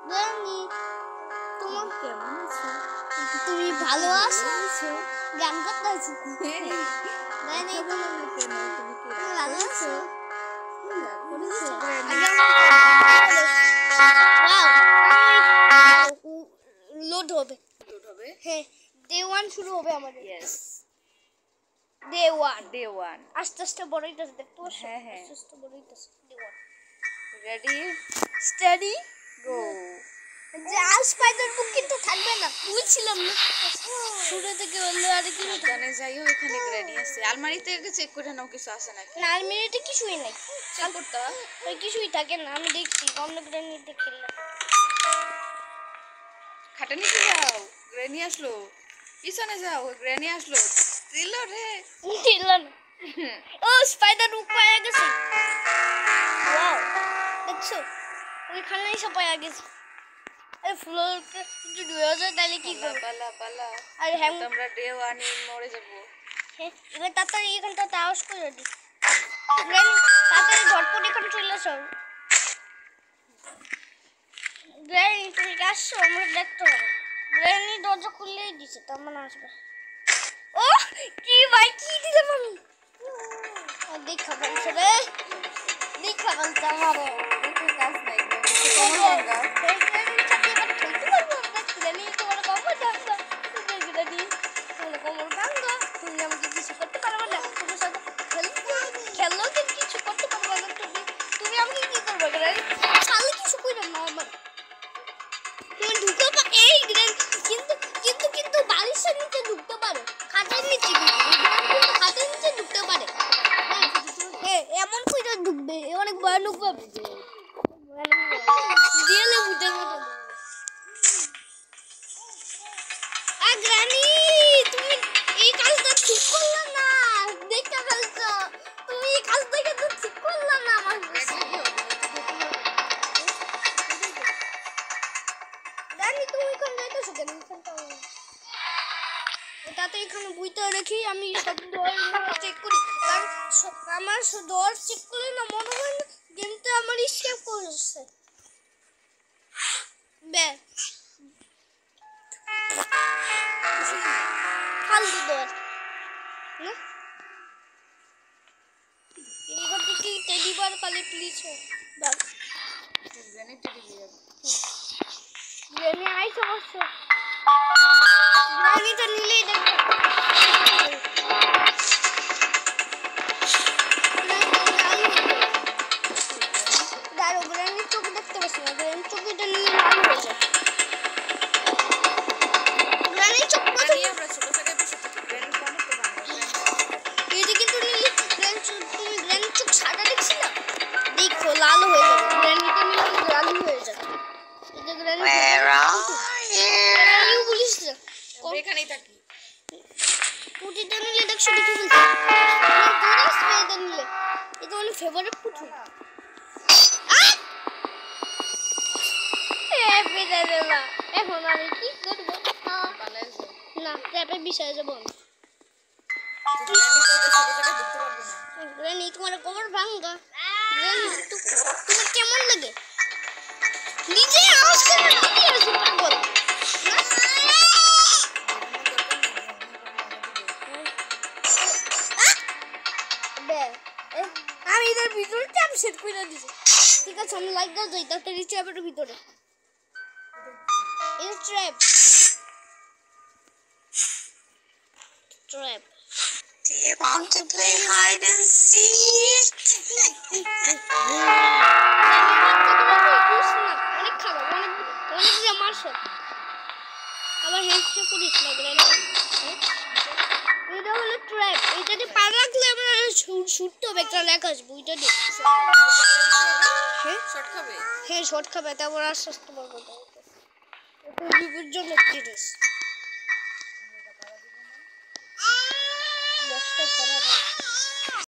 Granny তোমার কেমন আছো? তুমি ভালো আছো? আছো? গান করতে আছি গ্রানি কথা বলো না কেন? তুমি কি রাগ ভালো করেছো? আছো? রাগ করেছো? লোড হবে লোড হবে? হ্যাঁ ডে 1 শুরু হবে আমাদের ইয়েস। Day 1 day 1। আস্তে আস্তে বড়ইতেছে দেখতে পাচ্ছ হ্যাঁ, হ্যাঁ। আস্তে আস্তে বড়ইতেছে ডে 1 রেডি? স্টাডি গো। জাল স্পাইডার বুক কিন্তু থাকবে না বুঝছিলাম না শুরু থেকে বললো আর কি জানে যাইও এখানে গ্রেনি আছে। আলমারিতে চেক করে নাও কিছু আছে নাকি? না মিনিটে কিছুই নাই চেক করতে হবে। ওই কিছুই থাকে না আমি দেখছি অন্য গ্রানিতে খেললাম খাটে নিচে যাও। গ্রেনি আসলো। পিছনে যাও। গ্রেনি আসলো। দিল রে। খেললাম ও স্পাইডার বুক পাওয়া গেছে ওয়াও দেখছো ওইখানে এসে পাওয়া গেছে এই ফ্লোরকে যদি ডুবে যায় তাহলে কি পালা করব পালা পালা। আর হ্যাং আমরা ডে 1 মরে যাব। হ্যাঁ এবার তাড়াতাড়ি এখানটা আওয়াজ করে দি গ্রানি তাড়াতাড়ি ঝটপট এখানে চলে আসো গ্রানি তুমি কি আসছো আমরা দেখতে হবে গ্রানি দরজা খুললেই দিছে তার মানে আসবে ও কি ভাই কি দিলাম আমি দেখা বলছে রে দেখা বলছে আমারে দেখে কাজ নাই। কোমর ভাঙা। কিন্তু বালিশের নিচে ঢুকতে পারে খাটের নিচে খাটের নিচে ঢুকতে পারে হ্যাঁ এমন করে ঢুকবে অনেক ভয়ানক ভাবে দিলে ভূতের মতো গ্রানি তুমি এই কাজটা ঠিক করলে না দেখতে ফেলছো তুমি এই কাজটা কিন্তু ঠিক করলে না আমার গ্রানি তুমি কোন যাইতেছো কেন তাতে এখানে বইতে রেখে আমি সব ডোর চেক করি কারণ আমার ডোর চেক করলে না মনে হয় না গেমটা আমার স্কেপ করছে বে ফালতু ডোর না এইবার কি টেডি বার পালে please bus গ্রেনি teddy bear. গ্রেনি I সমস্যা গ্রেনিটা নিলেই দেখো দাঁড়ো গ্রেনির চোখ দেখতে পাচ্ছি না গ্রেনির চোখটা নিয়ে লাল হয়ে যায় গ্রেনির চোখ গ্রেনি আমরা ছোট জায়গায় বসে থাকি। গ্রেনি কোন তো ভাঙা। এটা কিন্তু নিলে তুমি গ্রেনির চোখ সাদা দেখছি না দেখো লাল হয়ে যাবে গ্রেনিটা নিলে লাল হয়ে যাবে এটা গ্রেনি গ্রেনি বলিস না আমরা এখানেই থাকি। পুটিটা নিলে দেখছো দেখে ফেলছে দূরে স্প্রেটা নিলে এটা আমার ফেভারিট পুটু বেদারেলা এখন আমি কি করব পালায় যাও। না ট্র্যাপে বিষয়ে যাব গ্রেনি তো ছোট জায়গায় ঢুকতে পারবে না। গ্রেনি তোমার কবর ভাঙা গ্রেনি তোমার কেমন লাগে নিজে আওয়াজ করে না আমি আসি পাগল আমি এদের ভিতরে ট্র্যাপ সেট করে দিছি ঠিক আছে আমি লাইক দাও যাই তাড়াতাড়ি ট্র্যাপের ভিতরে এটা trap trap Do you want to play hide and seek? অনেক খাবার অনেক অনেক যে মার্শাল আবার হেল্প করিস না এটা হলো ট্র্যাপ এটাতে পা রাখলে আমরা ছুটতে হবে একটা লেখা আসবে ওইটা দিয়ে শর্ট খাবে। হ্যাঁ শর্ট খাবে তারপর আস্তে আস্তে পারবো বিপজ্জনক জিনিস বক্সটা করা